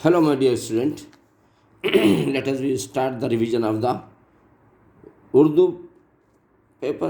Hello, my dear student. Let us we start the revision of the Urdu paper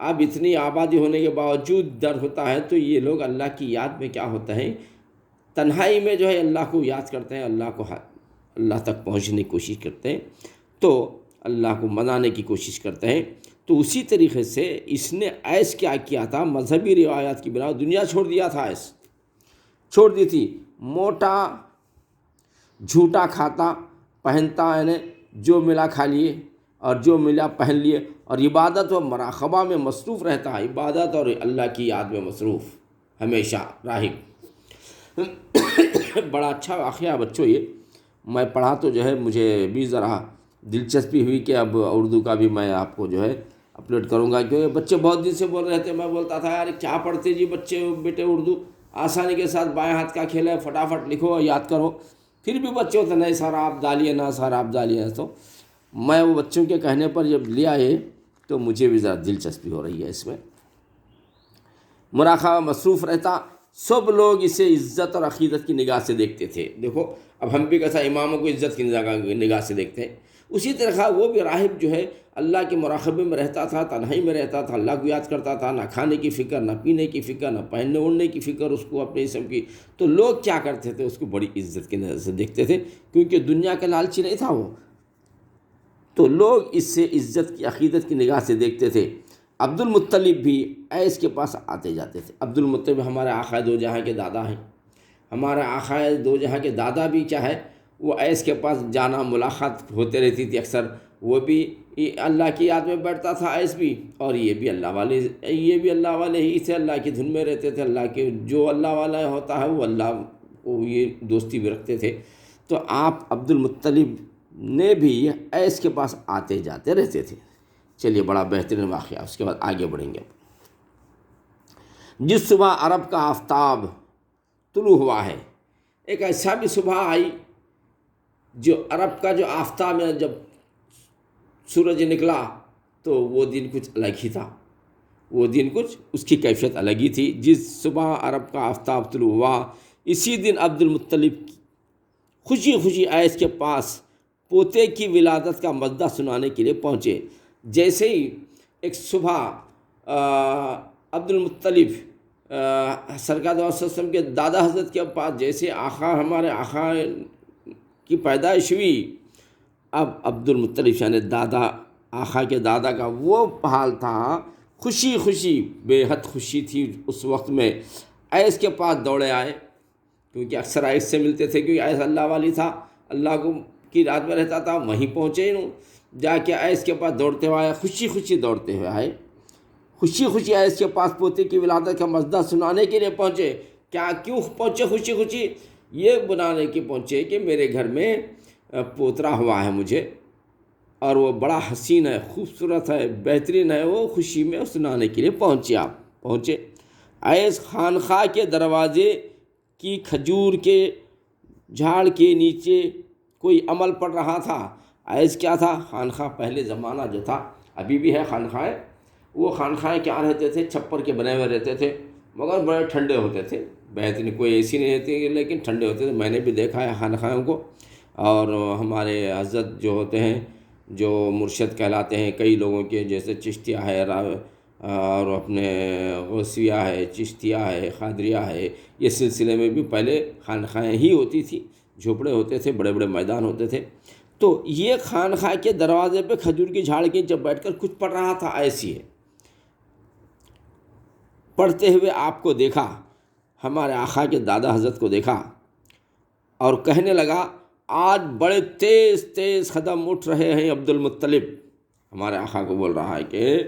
اب اتنی آبادی ہونے کے باوجود ڈر ہوتا ہے، تو یہ لوگ اللہ کی یاد میں کیا ہوتا ہے، تنہائی میں جو ہے اللہ کو یاد کرتے ہیں، اللہ تک پہنچنے کی کوشش کرتے ہیں، تو اللہ کو منانے کی کوشش کرتے ہیں۔ تو اسی طریقے سے اس نے ایس کیا کیا تھا، مذہبی روایات کی بنا دنیا چھوڑ دیا تھا، ایس چھوڑ دی تھی، موٹا جھوٹا کھاتا پہنتا، یعنی جو ملا کھا لیے اور جو ملا پہن لیے، اور عبادت و مراقبہ میں مصروف رہتا ہے، عبادت اور اللہ کی یاد میں مصروف ہمیشہ راہب۔ بڑا اچھا واقعہ ہے بچوں، یہ میں پڑھا تو جو ہے مجھے بھی ذرا دلچسپی ہوئی کہ اب اردو کا بھی میں آپ کو جو ہے اپلوڈ کروں گا، کیونکہ بچے بہت دن سے بول رہے تھے، میں بولتا تھا یار کیا پڑھتے جی بچے بیٹے اردو، آسانی کے ساتھ بائیں ہاتھ کا کھیل ہے، فٹافٹ لکھو اور یاد کرو، پھر بھی بچے ہوتے نہیں سر آپ ڈالیے نا، سر آپ ڈالیے، تو میں وہ بچوں کے کہنے پر جب لیا یہ تو مجھے بھی ذرا دلچسپی ہو رہی ہے اس میں۔ مراقبہ مصروف رہتا، سب لوگ اسے عزت اور عقیدت کی نگاہ سے دیکھتے تھے۔ دیکھو اب ہم بھی کیسا اماموں کو عزت کی نگاہ سے دیکھتے ہیں، اسی طرح وہ بھی راہب جو ہے اللہ کے مراقبے میں رہتا تھا، تنہائی میں رہتا تھا، اللہ کو یاد کرتا تھا، نہ کھانے کی فکر، نہ پینے کی فکر، نہ پہننے اوڑھنے کی فکر اس کو اپنے اسم کی، تو لوگ کیا کرتے تھے، اس کو بڑی عزت کی نظر سے دیکھتے تھے، کیونکہ دنیا کا لالچی نہیں تھا وہ، تو لوگ اس سے عزت کی عقیدت کی نگاہ سے دیکھتے تھے۔ عبد المطلب بھی ایس کے پاس آتے جاتے تھے۔ عبد المطلب ہمارے آقا دو جہاں کے دادا ہیں، ہمارے آقا دو جہاں کے دادا بھی کیا ہے، وہ ایس کے پاس جانا ملاقات ہوتے رہتی تھی اکثر، وہ بھی اللہ کی یاد میں بیٹھتا تھا ایس بھی، اور یہ بھی اللہ والے ہی تھے، اللہ کی دھن میں رہتے تھے، اللہ کے جو اللہ والا ہوتا ہے وہ اللہ کو یہ دوستی بھی رکھتے تھے۔ تو آپ عبد المطلب نے بھی ایس کے پاس آتے جاتے رہتے تھے۔ چلیے بڑا بہترین واقعہ، اس کے بعد آگے بڑھیں گے۔ جس صبح عرب کا آفتاب طلوع ہوا ہے، ایک ایسا بھی صبح آئی جو عرب کا جو آفتاب ہے، جب سورج نکلا تو وہ دن کچھ الگ ہی تھا، وہ دن کچھ اس کی کیفیت الگ ہی تھی۔ جس صبح عرب کا آفتاب طلوع ہوا، اسی دن عبد المطلب خوشی خوشی ایس کے پاس پوتے کی ولادت کا مزدہ سنانے کے لیے پہنچے۔ جیسے ہی ایک صبح عبد المطلب سرکار صلی اللہ علیہ وسلم کے دادا حضرت کے پاس جیسے ہمارے آقا کی پیدائش ہوئی، اب عبد المطلب یعنی دادا، آقا کے دادا کا وہ حال تھا، خوشی خوشی، بے حد خوشی تھی اس وقت میں، ایس کے پاس دوڑے آئے، کیونکہ اکثر ایس سے ملتے تھے، کیونکہ ایس اللہ والی تھا، اللہ کو کی رات میں رہتا تھا، وہیں پہنچے انہوں جا کے ایس کے پاس دوڑتے ہوئے آئے، خوشی خوشی دوڑتے ہوئے آئے، خوشی خوشی ایس کے پاس پوتے کی ولادت کا مزدہ سنانے کے لیے پہنچے۔ کیوں پہنچے خوشی خوشی؟ یہ بنانے کے پہنچے کہ میرے گھر میں پوترا ہوا ہے مجھے، اور وہ بڑا حسین ہے، خوبصورت ہے، بہترین ہے، وہ خوشی میں سنانے کے لیے پہنچے۔ ایس خانقاہ کے دروازے کی کھجور کے جھاڑ کے نیچے کوئی عمل پڑ رہا تھا۔ ایس کیا تھا، خانقاہ پہلے زمانہ جو تھا، ابھی بھی ہے خانقاہ، وہ خانقاہ کیا رہتے تھے، چھپر کے بنے ہوئے رہتے تھے، مگر بڑے ٹھنڈے ہوتے تھے، بہترین، کوئی ایسی نہیں رہتی لیکن ٹھنڈے ہوتے تھے، میں نے بھی دیکھا ہے خانقاہوں کو۔ اور ہمارے حضرت جو ہوتے ہیں، جو مرشد کہلاتے ہیں کئی لوگوں کے، جیسے چشتیہ ہے اور اپنے غوثیہ ہے، چشتیہ ہے، قادریہ ہے، یہ سلسلے میں بھی پہلے خانقاہیں ہی ہوتی تھی، جھوپڑے ہوتے تھے، بڑے بڑے میدان ہوتے تھے۔ تو یہ خانقاہ کے دروازے پہ کھجور کی جھاڑ کے جب بیٹھ کر کچھ پڑھ رہا تھا، ایسی ہے، پڑھتے ہوئے آپ کو دیکھا، ہمارے آقا کے دادا حضرت کو دیکھا، اور کہنے لگا آج بڑے تیز تیز قدم اٹھ رہے ہیں عبد المطلب، ہمارے آقا کو بول رہا ہے کہ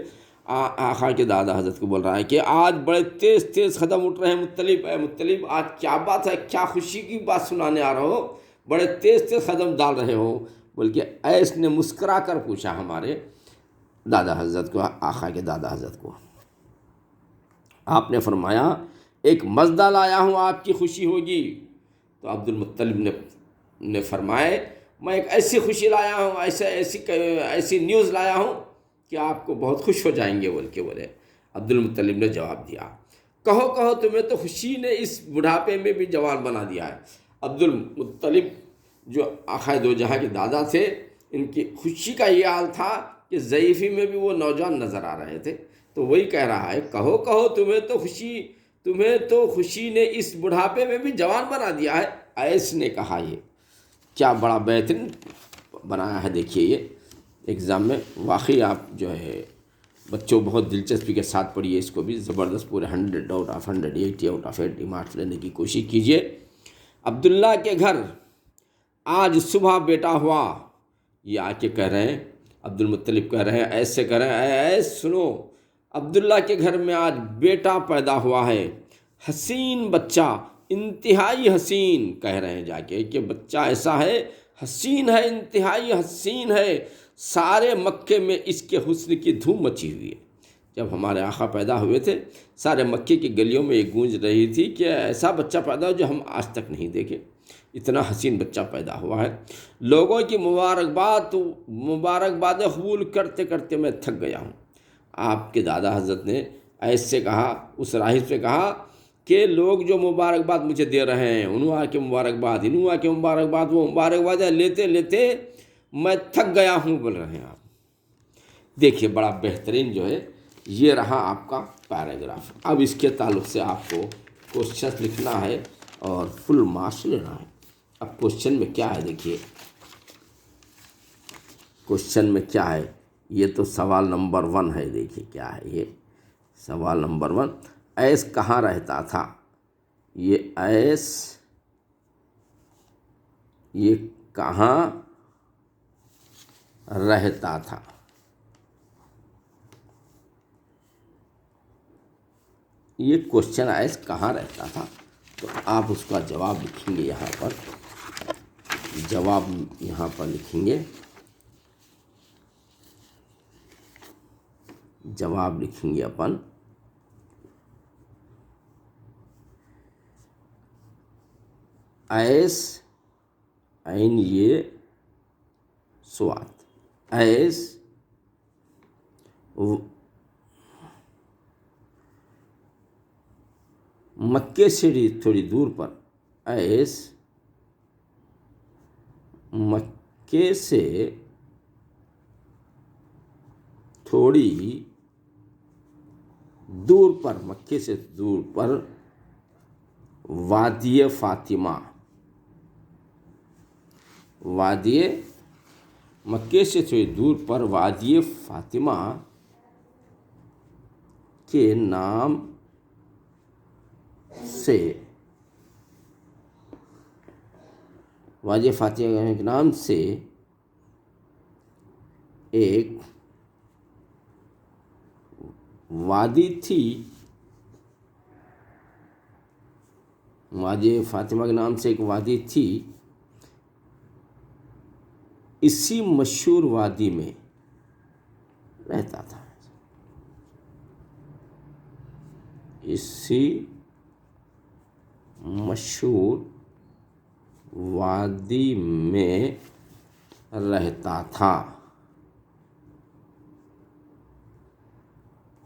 آقا کے دادا حضرت کو بول رہا ہے کہ آج بڑے تیز تیز قدم اٹھ رہے ہیں مطلب، اے مطلب آج کیا بات ہے، کیا خوشی کی بات سنانے آ رہے ہو، بڑے تیز تیز قدم ڈال رہے ہو، بلکہ ایس نے مسکرا کر پوچھا ہمارے دادا حضرت کو، آقا کے دادا حضرت کو۔ آپ نے فرمایا ایک مزدہ لایا ہوں، آپ کی خوشی ہوگی۔ تو عبد المطلب نے فرمائے میں ایک ایسی خوشی لایا ہوں، ایسی نیوز لایا ہوں کہ آپ کو بہت خوش ہو جائیں گے، بولے۔ عبد المطلب نے جواب دیا، کہو تمہیں تو خوشی نے اس بڑھاپے میں بھی جوان بنا دیا ہے۔ عبد المطلب جو آقا دو جہاں کے دادا تھے، ان کی خوشی کا یہ حال تھا کہ ضعیفی میں بھی وہ نوجوان نظر آ رہے تھے، تو وہی کہہ رہا ہے، کہو کہو تمہیں تو خوشی نے اس بڑھاپے میں بھی جوان بنا دیا ہے۔ ایس نے کہا، یہ کیا بڑا بہترین بنایا ہے، دیکھیے یہ ایگزام میں واقعی آپ جو ہے بچوں بہت دلچسپی کے ساتھ پڑھیے اس کو بھی، زبردست پورے 100 out of 100 80 out of 80 marks لینے کی کوشش کیجیے۔ عبداللہ کے گھر آج صبح بیٹا ہوا، یہ آ کے کہہ رہے ہیں، عبد المطلب کہہ رہے ہیں، ایسے کہہ رہے ہیں، ایس سنو، عبداللہ کے گھر میں آج بیٹا پیدا ہوا ہے، حسین بچہ، انتہائی حسین، کہہ رہے ہیں جا کے کہ بچہ ایسا ہے، حسین ہے، انتہائی حسین ہے، سارے مکے میں اس کے حسن کی دھوم مچی ہوئی ہے۔ جب ہمارے آقا پیدا ہوئے تھے سارے مکے کی گلیوں میں یہ گونج رہی تھی کہ ایسا بچہ پیدا ہو جو ہم آج تک نہیں دیکھے، اتنا حسین بچہ پیدا ہوا ہے۔ لوگوں کی مبارکبادیں قبول کرتے کرتے میں تھک گیا ہوں۔ آپ کے دادا حضرت نے ایسے کہا، اس راہب سے کہا کہ لوگ جو مبارکباد مجھے دے رہے ہیں، انہوں کے مبارکباد، انہوں کے مبارکباد، وہ مبارکبادیں لیتے لیتے میں تھک گیا ہوں، بول رہے ہیں آپ۔ دیکھیے بڑا بہترین جو ہے یہ رہا آپ کا پیراگراف۔ اب اس کے تعلق سے آپ کو کوشچن لکھنا ہے اور فل مارکس لینا ہے۔ اب کوشچن میں کیا ہے دیکھیے، کوشچن میں کیا ہے، یہ تو سوال نمبر 1 ہے، دیکھیے کیا ہے یہ سوال نمبر 1، ایس کہاں رہتا تھا؟ یہ ایس یہ کہاں رہتا تھا؟ یہ کوشچن ایس کہاں رہتا تھا، تو آپ اس کا جواب لکھیں گے یہاں پر، جواب یہاں پر لکھیں گے، جواب لکھیں گے اپن ایس این یہ سوات، ایس مکے سے تھوڑی دور پر، ایس مکے سے تھوڑی دور پر، مکے سے دور پر، وادی فاطمہ، وادی مکے سے تھوڑی دور پر وادی فاطمہ کے نام سے، وادی فاطمہ کے نام سے ایک وادی تھی، وادی فاطمہ کے نام سے ایک وادی تھی، اسی مشہور وادی میں رہتا تھا، اسی مشہور وادی میں رہتا تھا۔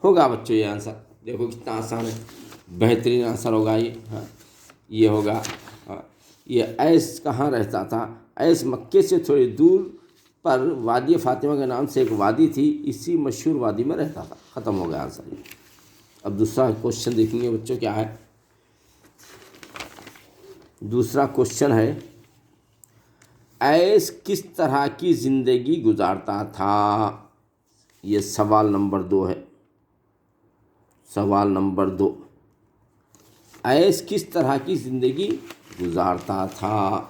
ہوگا بچوں یہ آنسر، دیکھو کتنا آسان ہے، بہترین آنسر ہوگا یہ، ہاں یہ ہوگا، یہ ایس کہاں رہتا تھا، ایس مکے سے تھوڑی دور پر وادی فاطمہ کے نام سے ایک وادی تھی، اسی مشہور وادی میں رہتا تھا، ختم ہو گیا آنسر یہ۔ اب دوسرا کوشچن دیکھیں گے بچوں کیا ہے، دوسرا کوشچن ہے، ایس کس طرح کی زندگی گزارتا تھا؟ یہ سوال نمبر 2 ہے، سوال نمبر 2، ایس کس طرح کی زندگی گزارتا تھا؟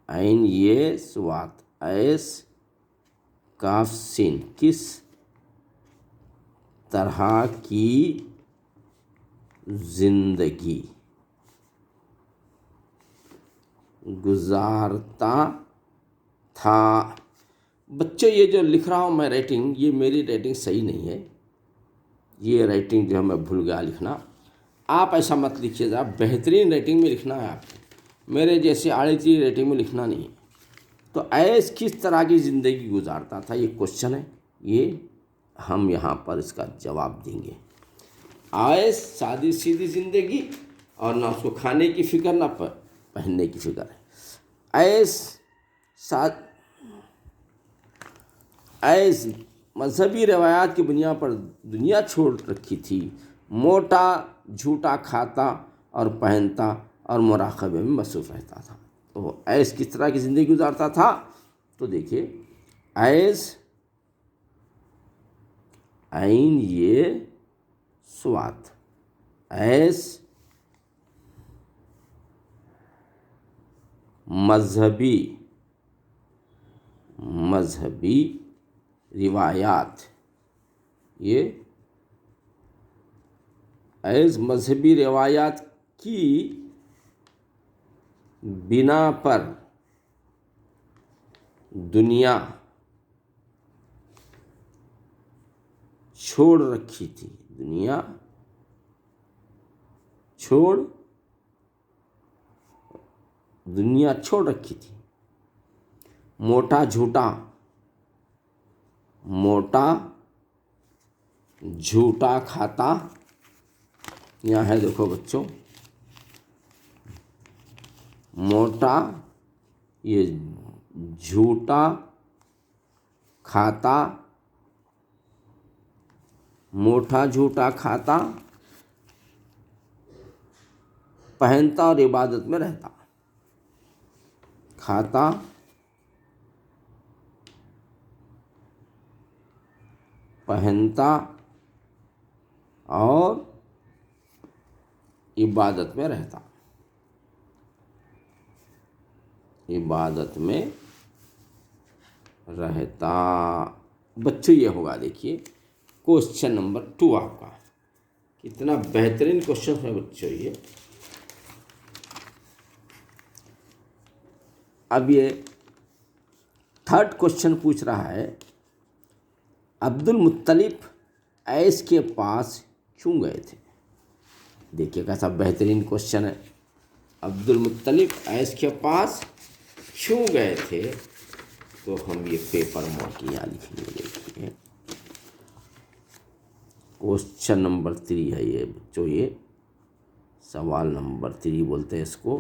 عین یہ سوات، ایس کاف سین، کس طرح کی زندگی گزارتا تھا؟ بچوں یہ جو لکھ رہا ہوں میں رائٹنگ، یہ میری رائٹنگ صحیح نہیں ہے، یہ رائٹنگ جو ہے میں بھول گیا لکھنا، آپ ایسا مت لکھیے گا، بہترین رائٹنگ میں لکھنا ہے آپ کو، میرے جیسے آڑی تیڑھی رائٹنگ میں لکھنا نہیں ہے۔ تو ایس کس طرح کی زندگی گزارتا تھا، یہ کوشچن ہے، یہ ہم یہاں پر اس کا جواب دیں گے۔ ایس سادی سیدھی زندگی، اور نہ اس کو کھانے کی فکر نہ پہننے کی فکر ہے۔ ایس مذہبی روایات کی بنیاد پر دنیا چھوڑ رکھی تھی، موٹا جھوٹا کھاتا اور پہنتا اور مراقبے میں مصروف رہتا تھا۔ تو وہ ایس کس طرح کی زندگی گزارتا تھا؟ تو دیکھیے، ایس عین یہ سوات، ایس مذہبی روایات، یہ ایس مذہبی روایات کی بنا پر دنیا چھوڑ رکھی تھی، دنیا چھوڑ رکھی تھی، موٹا جھوٹا کھاتا، یہاں ہے دیکھو بچوں، موٹا یہ جھوٹا کھاتا، موٹا جھوٹا کھاتا، پہنتا اور عبادت میں رہتا، کھاتا پہنتا اور عبادت میں رہتا، بچوں یہ ہوگا، دیکھیے کوشچن نمبر 2 آپ کا، کتنا بہترین کوشچن ہے بچوں یہ۔ اب یہ 3rd کوشچن پوچھ رہا ہے، عبد المطلب ایس کے پاس کیوں گئے تھے؟ دیکھیے کیسا بہترین کوشچن ہے، عبد المطلب ایس کے پاس کیوں گئے تھے؟ تو ہم یہ پیپر مارک یہاں لکھ لیں، دیکھیے کوشچن نمبر 3 ہے یہ بچوں، یہ سوال نمبر 3 بولتے ہیں اس کو۔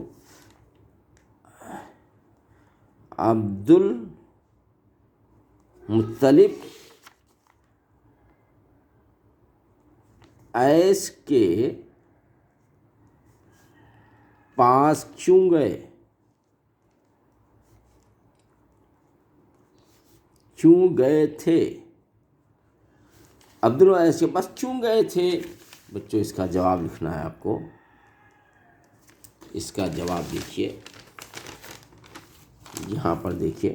عبد المطلب ایس کے پاس کیوں گئے؟ تھے؟ عبد العزیز کے پاس کیوں گئے تھے؟ بچوں اس کا جواب لکھنا ہے آپ کو، اس کا جواب لکھیے، یہاں پر دیکھیے،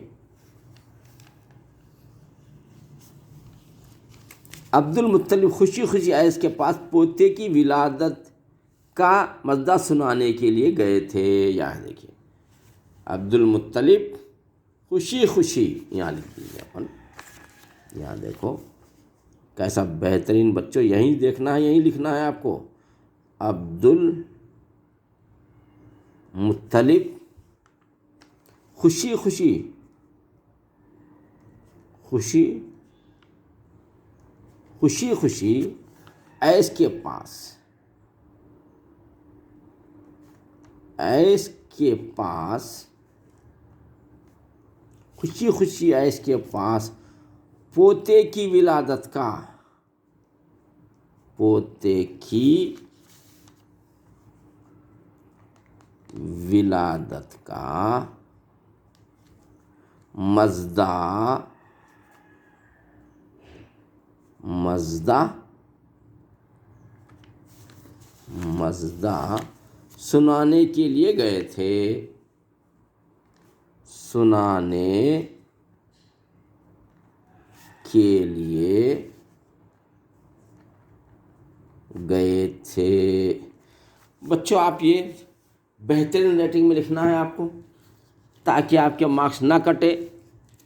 عبد المطلب خوشی ایس کے پاس پوتے کی ولادت کا مزہ سنانے کے لیے گئے تھے۔ یہاں دیکھیے، عبد المطلب خوشی، یہاں لکھ دیجیے اپن، یہاں دیکھو کیسا بہترین بچوں، یہیں دیکھنا ہے، یہیں لکھنا ہے آپ کو، عبد المطلب خوشی ایس کے پاس خوشی ایس کے پاس پوتے کی ولادت کا مزدہ سنانے کے لیے گئے تھے، بچوں آپ یہ بہترین ریٹنگ میں لکھنا ہے آپ کو، تاکہ آپ کے مارکس نہ کٹے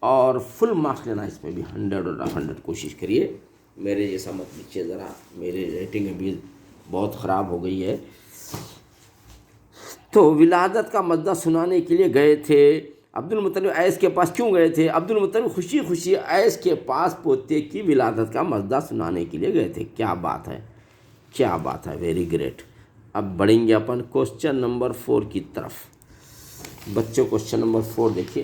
اور فل مارکس لینا، اس میں بھی 100 کوشش کریے، میرے جیسا مت لکھیے ذرا، میری ریٹنگ ابھی بہت خراب ہو گئی ہے۔ تو ولادت کا مزہ سنانے کے لیے گئے تھے، عبد المطلب ایس کے پاس کیوں گئے تھے؟ عبد المطلب خوشی ایس کے پاس پوتے کی ولادت کا مزہ سنانے کے لیے گئے تھے۔ کیا بات ہے، ویری گریٹ۔ اب بڑھیں گے اپن کوشچن نمبر 4 کی طرف۔ بچوں کوشچن نمبر 4 دیکھیے،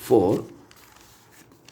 4,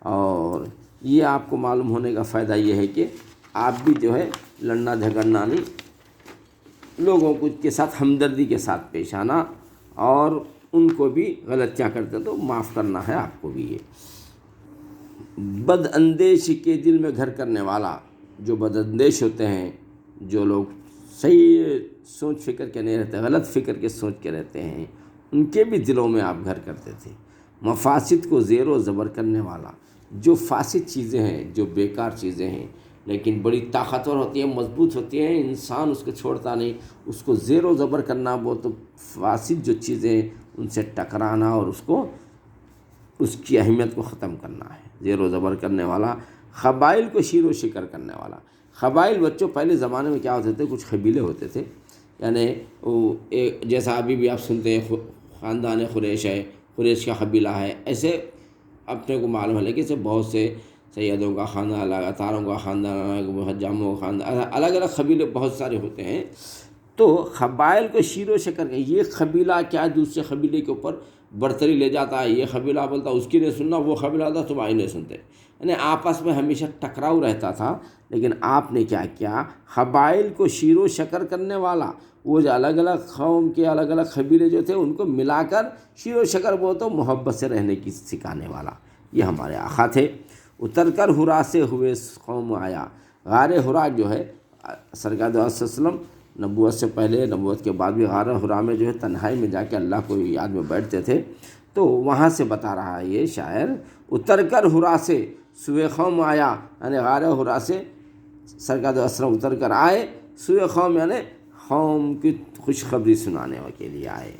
اور یہ آپ کو معلوم ہونے کا فائدہ یہ ہے کہ آپ بھی جو ہے لڑنا جھگڑنا نہیں، لوگوں کو کے ساتھ ہمدردی کے ساتھ پیش آنا، اور ان کو بھی غلطیاں کرتے ہیں تو معاف کرنا ہے آپ کو بھی۔ یہ بد اندیش کے دل میں گھر کرنے والا، جو بد اندیش ہوتے ہیں، جو لوگ صحیح سوچ فکر کے نہیں رہتے، غلط فکر کے سوچ کے رہتے ہیں، ان کے بھی دلوں میں آپ گھر کرتے تھے۔ مفاسد کو زیر و زبر کرنے والا، جو فاسد چیزیں ہیں، جو بیکار چیزیں ہیں لیکن بڑی طاقتور ہوتی ہیں، مضبوط ہوتی ہیں، انسان اس کو چھوڑتا نہیں، اس کو زیر و زبر کرنا، وہ تو فاسد جو چیزیں ہیں ان سے ٹکرانا اور اس کی اہمیت کو ختم کرنا ہے۔ زیر و زبر کرنے والا، قبائل کو شیر و شکر کرنے والا۔ قبائل بچوں پہلے زمانے میں کیا ہوتے تھے، کچھ قبیلے ہوتے تھے، یعنی جیسا ابھی بھی آپ سنتے ہیں خاندان قریش ہے، قریش کا قبیلہ ہے، ایسے اپنے کو معلوم ہے، لیکن سے بہت سے سیدوں کا خاندان الگ، اتاروں کا خاندان الگ، حجاموں کا خاندان الگ، الگ قبیلے بہت سارے ہوتے ہیں۔ تو قبائل کو شیر و شکر، یہ قبیلہ کیا دوسرے قبیلے کے اوپر برتری لے جاتا ہے، یہ قبیلہ بولتا اس کی نہیں سننا، وہ قبیلہ تھا تمہاری نہیں سنتے، یعنی آپس میں ہمیشہ ٹکراؤ رہتا تھا۔ لیکن آپ نے کیا کیا، قبائل کو شیر و شکر کرنے والا، وہ جو الگ الگ قوم کے الگ الگ قبیلے جو تھے ان کو ملا کر شیر و شکر وہ تو محبت سے رہنے کی سکھانے والا، یہ ہمارے آقا تھے۔ اتر کر ہرا سے ہوئے قوم آیا، غار ہرا جو ہے سرکار دو صلی اللہ علیہ وسلم نبوت سے پہلے، نبوت کے بعد بھی غار ہرا میں جو ہے تنہائی میں جا کے اللہ کو یاد میں بیٹھتے تھے، تو وہاں سے بتا رہا ہے یہ شاعر، اتر کر ہرا سے سوئے قوم آیا، یعنی غار ہرا سے سرکار دو صلی اللہ علیہ وسلم اتر کر آئے، سوئے قوم یعنی قوم کی خوشخبری سنانے کے لیے آئے،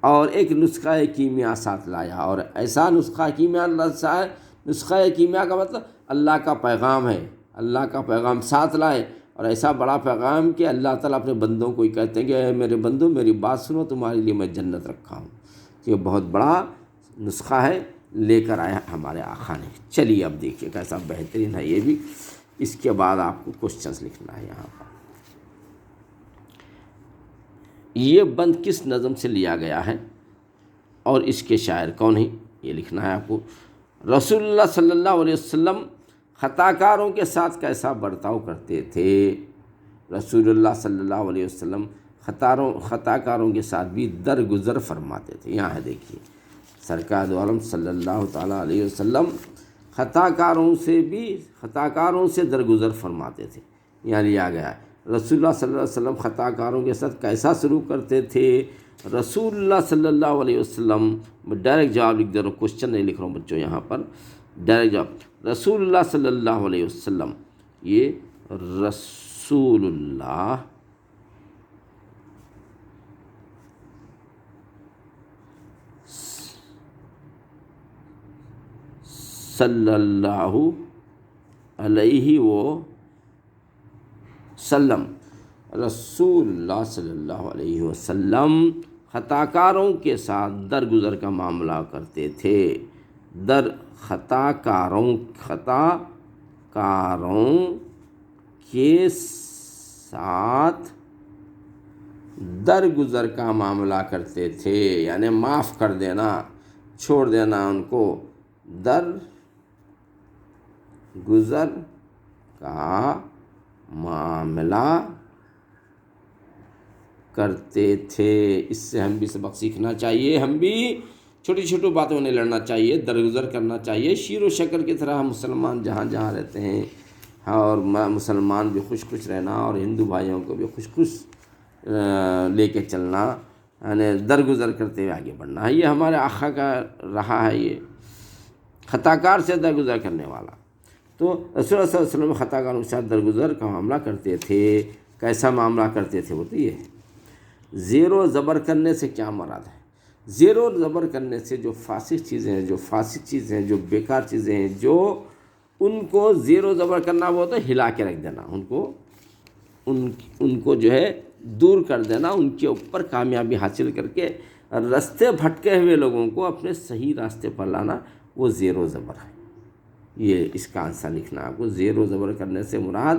اور ایک نسخہ کیمیا ساتھ لایا، اور ایسا نسخہ کیمیا، نسخہ کیمیا کا مطلب اللہ کا پیغام ہے، اللہ کا پیغام ساتھ لائے، اور ایسا بڑا پیغام کہ اللہ تعالیٰ اپنے بندوں کو ہی کہتے ہیں کہ اے میرے بندوں میری بات سنو، تمہارے لیے میں جنت رکھا ہوں۔ یہ بہت بڑا نسخہ ہے، لے کر آیا ہمارے آقا نے۔ چلیے اب دیکھیے کیسا بہترین ہے یہ بھی، اس کے بعد آپ کو کوشچنس لکھنا ہے یہاں پر۔ یہ بند کس نظم سے لیا گیا ہے اور اس کے شاعر کون ہیں، یہ لکھنا ہے آپ کو۔ رسول اللہ صلی اللہ علیہ وسلم خطا کاروں کے ساتھ کیسا برتاؤ کرتے تھے؟ رسول اللہ صلی اللہ علیہ وسلم خطا کاروں کے ساتھ بھی درگزر فرماتے تھے۔ یہاں ہے دیکھیے، سرکار دو عالم صلی اللہ تعالیٰ علیہ وسلم خطا کاروں سے درگزر فرماتے تھے، یہاں لیا گیا ہے۔ رسول اللہ صلی اللہ علیہ وسلم خطا کاروں کے ساتھ کیسا سلوک کرتے تھے؟ رسول اللہ صلی اللہ علیہ وسلم، میں ڈائریکٹ جواب لکھ دے رہا ہوں، کوشچن نہیں لکھ رہا ہوں بچوں یہاں پر، ڈائریکٹ جواب۔ رسول اللہ صلی اللہ علیہ وسلم، یہ رسول اللہ صلی اللہ علیہ وسلم، رسول اللہ صلی اللہ علیہ وسلم خطا کاروں کے ساتھ درگزر کا معاملہ کرتے تھے۔ خطا کاروں کے ساتھ درگزر کا معاملہ کرتے تھے، یعنی معاف کر دینا، چھوڑ دینا ان کو، درگزر کا معاملہ کرتے تھے۔ اس سے ہم بھی سبق سیکھنا چاہیے، ہم بھی چھوٹی چھوٹی باتوں میں نہیں لڑنا چاہیے، درگزر کرنا چاہیے، شیر و شکر کی طرح ہم مسلمان جہاں جہاں رہتے ہیں، اور مسلمان بھی خوش خوش رہنا، اور ہندو بھائیوں کو بھی خوش خوش لے کے چلنا، یعنی درگزر کرتے ہوئے آگے بڑھنا ہے، یہ ہمارے آقا کا رہا ہے، یہ خطا کار سے درگزر کرنے والا۔ تو رسول اللہ صلی اللہ علیہ وسلم خطا کاروں کے ساتھ درگزر کا معاملہ کرتے تھے۔ کیسا معاملہ کرتے تھے وہ تو یہ ہے۔ زیر و زبر کرنے سے کیا مراد ہے؟ زیر و زبر کرنے سے جو فاسد چیزیں ہیں، جو بیکار چیزیں ہیں، جو ان کو زیر و زبر کرنا، وہ تو ہلا کے رکھ دینا، ان کو جو ہے دور کر دینا، ان کے اوپر کامیابی حاصل کر کے راستے بھٹکے ہوئے لوگوں کو اپنے صحیح راستے پر لانا، وہ زیر و زبر ہے۔ یہ اس کا آنسر لکھنا آپ کو۔ زیر و زبر کرنے سے مراد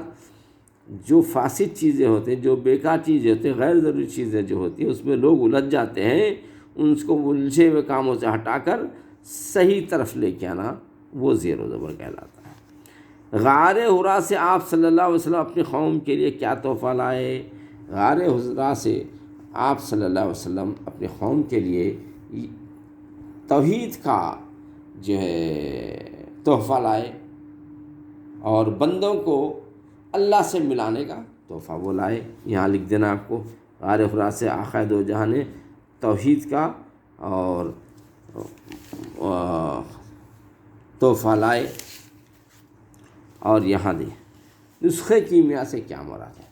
جو فاسد چیزیں ہوتے ہیں، جو بیکار چیزیں ہوتی ہیں، غیر ضروری چیزیں جو ہوتی ہیں، اس میں لوگ الجھ جاتے ہیں، ان کو الجھے ہوئے کاموں سے ہٹا کر صحیح طرف لے کے آنا، وہ زیر و زبر کہلاتا ہے۔ غار حرا سے آپ صلی اللہ علیہ وسلم اپنی قوم کے لیے کیا تحفہ لائے؟ غار حرا سے آپ صلی اللہ علیہ وسلم اپنی قوم کے لیے توحید کا جو ہے تحفہ لائے، اور بندوں کو اللہ سے ملانے کا تحفہ وہ لائے۔ یہاں لکھ دینا آپ کو، غار حرا سے آقا دو جہاں نے توحید کا اور تحفہ لائے۔ اور یہاں دے نسخہ کیمیا سے کیا مراد ہے؟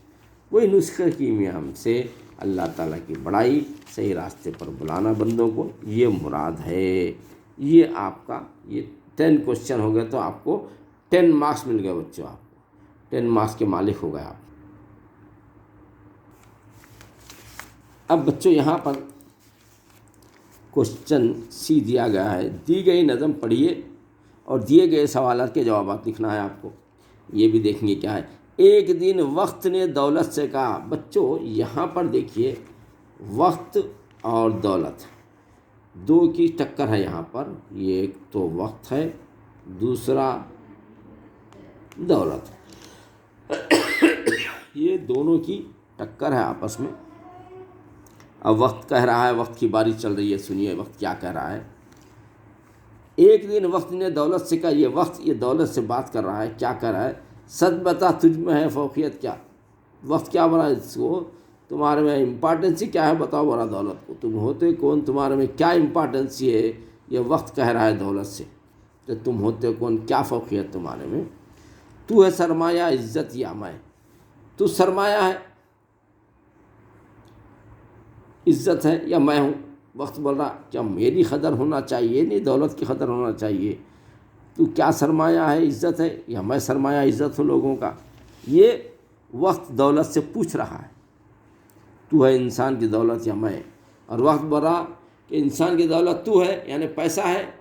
وہی نسخہ کیمیا سے اللہ تعالیٰ کی بڑائی، صحیح راستے پر بلانا بندوں کو، یہ مراد ہے۔ یہ آپ کا یہ 10 کوشچن ہو گئے تو آپ کو 10 مارکس مل گئے بچوں، آپ کو 10 مارکس کے مالک ہو گئے آپ۔ اب بچوں یہاں پر کوشچن سی دیا گیا ہے، دی گئی نظم پڑھیے اور دیے گئے سوالات کے جوابات لکھنا ہے آپ کو۔ یہ بھی دیکھیں گے کیا ہے۔ ایک دن وقت نے دولت سے کہا۔ بچوں یہاں پر دیکھیے، وقت اور دولت دو کی ٹکر ہے یہاں پر۔ یہ ایک تو وقت ہے، دوسرا دولت، یہ دونوں کی ٹکر ہے آپس میں۔ اب وقت کہہ رہا ہے، وقت کی باری چل رہی ہے، سنیے وقت کیا کہہ رہا ہے۔ ایک دن وقت نے دولت سے کہا، یہ وقت یہ دولت سے بات کر رہا ہے، کیا کر رہا ہے؟ سچ بتا تجھ میں ہے فوقیت کیا؟ وقت کیا بنا اس کو، تمہارے میں امپارٹنسی کیا ہے بتاؤ برا دولت کو، تم ہوتے کون، تمہارے میں کیا امپارٹنسی ہے؟ یہ وقت کہہ رہا ہے دولت سے کہ تم ہوتے کون، کیا فوقیت تمہارے میں؟ تو ہے سرمایہ عزت یا میں؟ تو سرمایہ ہے، عزت ہے، یا میں ہوں؟ وقت بول رہا کیا میری قدر ہونا چاہیے، نہیں دولت کی قدر ہونا چاہیے؟ تو کیا سرمایہ ہے، عزت ہے، یا میں سرمایہ عزت ہوں لوگوں کا؟ یہ وقت دولت سے پوچھ رہا ہے، تو ہے انسان کی دولت یا میں؟ اور وقت بول رہا کہ انسان کی دولت تو ہے، یعنی پیسہ ہے،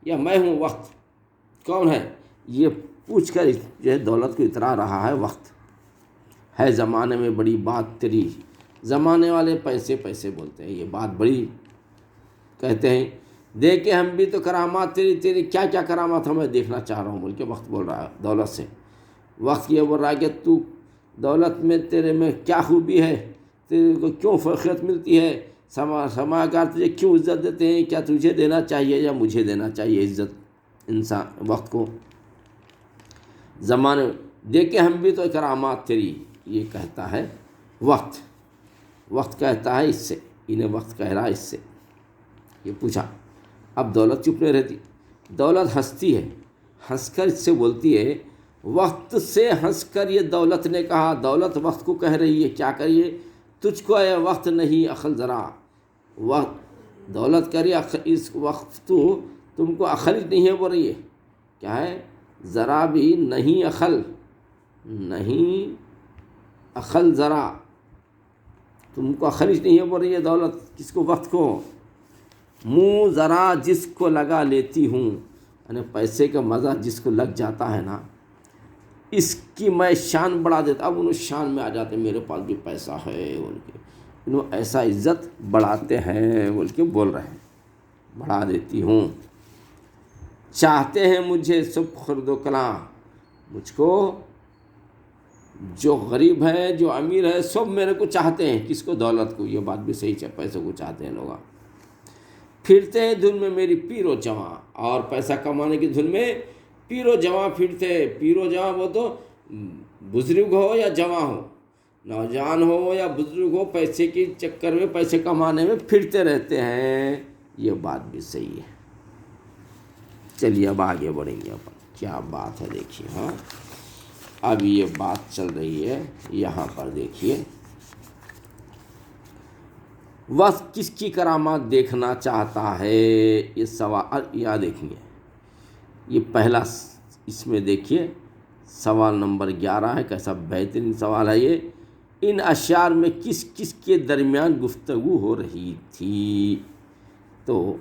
یا میں ہوں وقت، کون ہے؟ یہ پوچھ کر جو ہے دولت کو اترا رہا ہے وقت۔ ہے زمانے میں بڑی بات تیری، زمانے والے پیسے پیسے بولتے ہیں، یہ بات بڑی کہتے ہیں، دیکھیں ہم بھی تو کرامات تیری کیا کیا کرامات ہمیں دیکھنا چاہ رہا ہوں بول کے وقت بول رہا ہے دولت سے۔ وقت یہ بول رہا ہے کہ تو دولت میں تیرے میں کیا خوبی ہے، تیرے کو کیوں فخریت ملتی ہے، سرمایہ کار تجھے کیوں عزت دیتے ہیں، کیا تجھے دینا چاہیے یا مجھے دینا چاہیے عزت انسان وقت کو؟ زمانے دیکھیں ہم بھی تو کرامات تیری، یہ کہتا ہے وقت۔ وقت کہتا ہے اس سے، انہیں وقت کہہ رہا ہے اس سے، یہ پوچھا۔ اب دولت چپ نہیں رہتی، دولت ہنستی ہے، ہنس کر اس سے بولتی ہے، وقت سے ہنس کر یہ دولت نے کہا، دولت وقت کو کہہ رہی ہے کیا کریے، تجھ کو اے وقت نہیں عقل ذرا۔ وقت دولت کہہ رہی ہے اس وقت تو تم کو عقل نہیں ہے بول رہی ہے، کیا ہے؟ ذرا بھی نہیں عقل، نہیں عقل ذرا، تم کو عقل نہیں ہے بول رہی ہے دولت، کس کو؟ وقت کو۔ منہ ذرا جس کو لگا لیتی ہوں، یعنی پیسے کا مزہ جس کو لگ جاتا ہے نا، اس کی میں شان بڑھا دیتا۔ اب انہوں شان میں آ جاتے، میرے پاس بھی پیسہ ہے بول کے، انہوں ایسا عزت بڑھاتے ہیں بول کے بول رہے ہیں، بڑھا دیتی ہوں۔ چاہتے ہیں مجھے سب خرد و کلاں، مجھ کو جو غریب ہے جو امیر ہے سب میرے کو چاہتے ہیں، کس کو؟ دولت کو۔ یہ بات بھی صحیح ہے، پیسے کو چاہتے ہیں لوگ۔ پھرتے ہیں دھن میں میری پیر و جواں، اور پیسہ کمانے کی دھن میں پیر و جواں پھرتے ہیں۔ پیر و جواں وہ تو بزرگ ہو یا جواں ہو، نوجوان ہو یا بزرگ ہو، پیسے کے چکر میں پیسے کمانے میں پھرتے رہتے ہیں، یہ بات بھی صحیح ہے۔ چلیے اب آگے بڑھیں گے، اپن کیا بات ہے دیکھیے۔ ہاں اب یہ بات چل رہی ہے یہاں پر، دیکھیے وقت کس کی کرامات دیکھنا چاہتا ہے، یہ سوال یاد دیکھیے۔ یہ پہلا اس میں دیکھیے سوال نمبر 11 ہے، کیسا بہترین سوال ہے یہ۔ ان اشعار میں کس کس کے درمیان گفتگو ہو رہی تھی؟ تو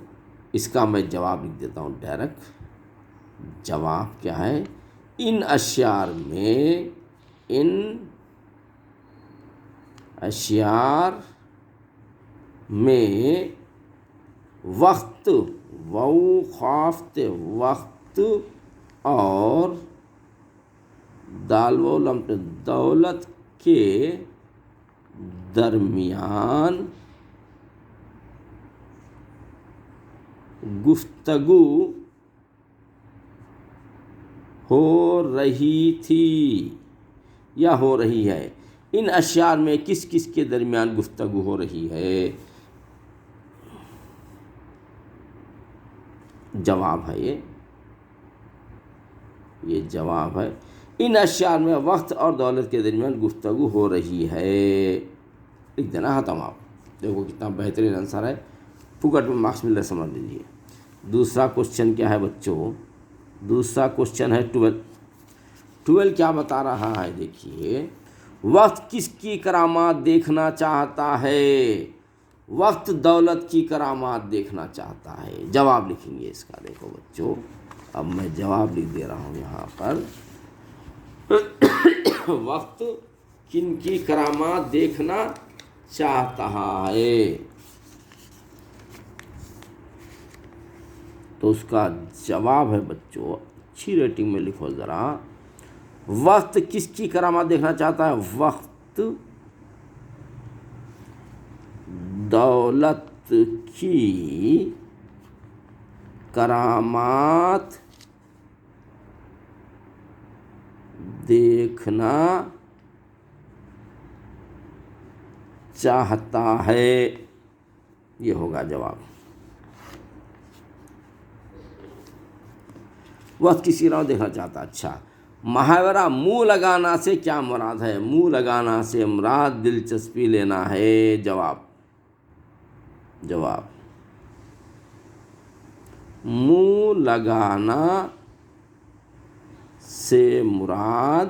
اس کا میں جواب لکھ دیتا ہوں ڈائریکٹ۔ جواب کیا ہے؟ ان اشعار میں، ان اشعار میں وقت وقت اور دال و لم پہ دولت کے درمیان گفتگو ہو رہی تھی یا ہو رہی ہے۔ ان اشعار میں کس کس کے درمیان گفتگو ہو رہی ہے؟ جواب ہے یہ جواب ہے۔ ان اشعار میں وقت اور دولت کے درمیان گفتگو ہو رہی ہے۔ لکھ دینا ہاں تمام۔ دیکھو کتنا بہترین آنسر ہے، پھوکٹ میں مارکس مل رہے، سمجھ لیجیے۔ دوسرا کوشچن کیا ہے بچوں؟ دوسرا کوشچن ہے 12 کیا بتا رہا ہے؟ دیکھیے، وقت کس کی کرامات دیکھنا چاہتا ہے؟ وقت دولت کی کرامات دیکھنا چاہتا ہے۔ جواب لکھیں گے اس کا۔ دیکھو بچوں، اب میں جواب لکھ دے رہا ہوں یہاں پر۔ وقت کن کی کرامات دیکھنا چاہتا ہے؟ تو اس کا جواب ہے بچوں، اچھی ریٹنگ میں لکھو ذرا۔ وقت کس کی کرامات دیکھنا چاہتا ہے؟ وقت دولت کی کرامات دیکھنا چاہتا ہے، یہ ہوگا جواب۔ وقت کسی طرح دیکھنا چاہتا ہے۔ اچھا، محاورہ منہ لگانا سے کیا مراد ہے؟ منہ لگانا سے مراد دلچسپی لینا ہے۔ جواب منہ لگانا سے مراد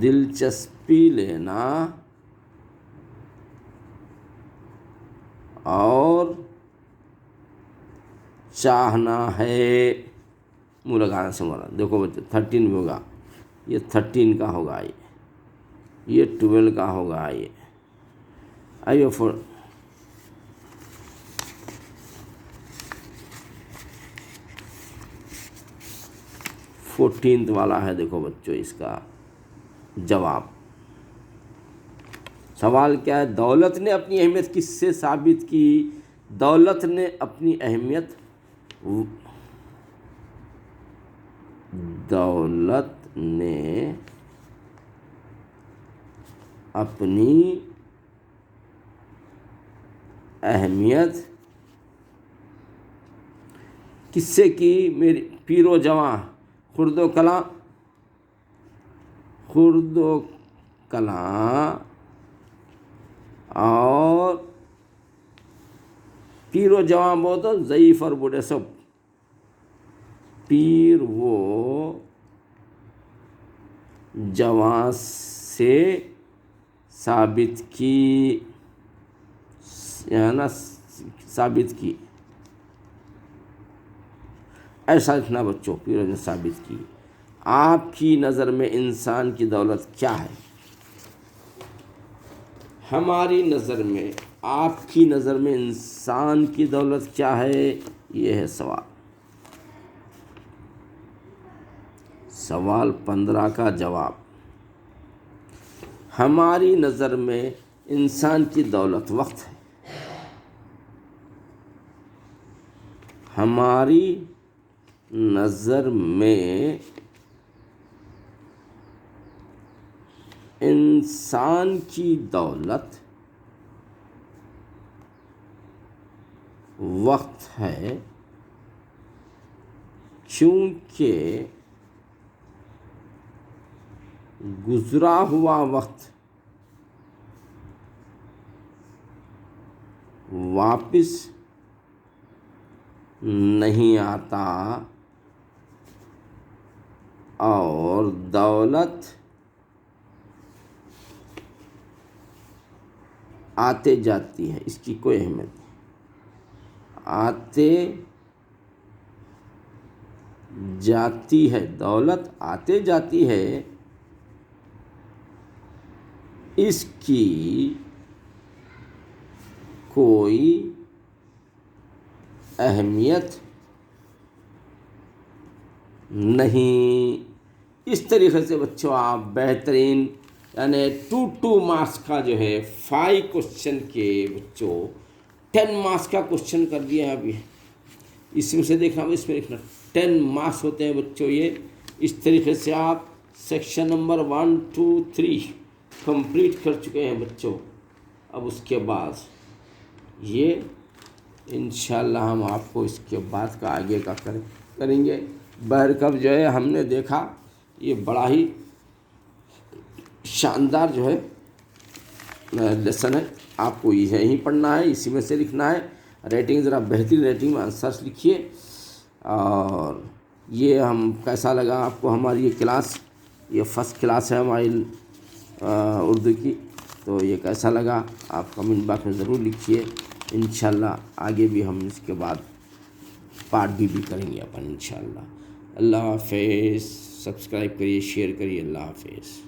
دلچسپی لینا اور چاہنا ہے۔ منہ لگانا سے مراد، دیکھو بچے 13 بھی ہوگا، یہ 13 کا ہوگا، یہ 12 کا ہوگا، یہ آئیے 14 والا ہے۔ دیکھو بچوں اس کا جواب۔ سوال کیا ہے؟ دولت نے اپنی اہمیت کس سے ثابت کی؟ دولت نے اپنی اہمیت کس سے کی؟ میری پیر و جواں، خرد و کلاں اور پیر و جواں بہت ضعیف اور بوڑھے سب، پیر و جواں سے ثابت کی، ثابت کی، ایسا لکھنا بچوں، پیر و جواں ثابت کی۔ آپ کی نظر میں انسان کی دولت کیا ہے؟ ہماری نظر میں، آپ کی نظر میں انسان کی دولت کیا ہے؟ یہ ہے سوال۔ سوال 15 کا جواب، ہماری نظر میں انسان کی دولت وقت ہے۔ ہماری نظر میں انسان کی دولت وقت ہے، چونکہ گزرا ہوا وقت واپس نہیں آتا اور دولت آتے جاتی ہے، اس کی کوئی اہمیت نہیں۔ آتے جاتی ہے، دولت آتے جاتی ہے، اس کی کوئی اہمیت نہیں. اس طریقے سے بچوں آپ بہترین یعنی 2 مارکس کا جو ہے 5 کوشچن کے بچوں 10 مارکس کا کوشچن کر دیا ہے ابھی. اس میں سے دیکھنا اس میں لکھنا 10 مارکس ہوتے ہیں بچوں. یہ اس طریقے سے آپ سیکشن نمبر 1 2 3 کمپلیٹ کر چکے ہیں بچوں. اب اس کے بعد یہ انشاءاللہ ہم آپ کو اس کے بعد کا آگے کا کریں گے. بہرکیف جو ہے ہم نے دیکھا یہ بڑا ہی شاندار جو ہے لیسن ہے. آپ کو یہی پڑھنا ہے, اسی میں سے لکھنا ہے. ریٹنگ ذرا بہترین ریٹنگ میں آنسرس لکھیے. اور یہ ہم کیسا لگا آپ کو ہماری یہ کلاس, یہ فرسٹ کلاس ہے ہماری اردو کی. تو یہ کیسا لگا آپ کمنٹ باکس میں ضرور لکھیے. انشاءاللہ آگے بھی ہم اس کے بعد پارٹ بھی کریں گے اپن انشاءاللہ. اللہ حافظ. سبسکرائب کریے, شیئر کریے. اللہ حافظ.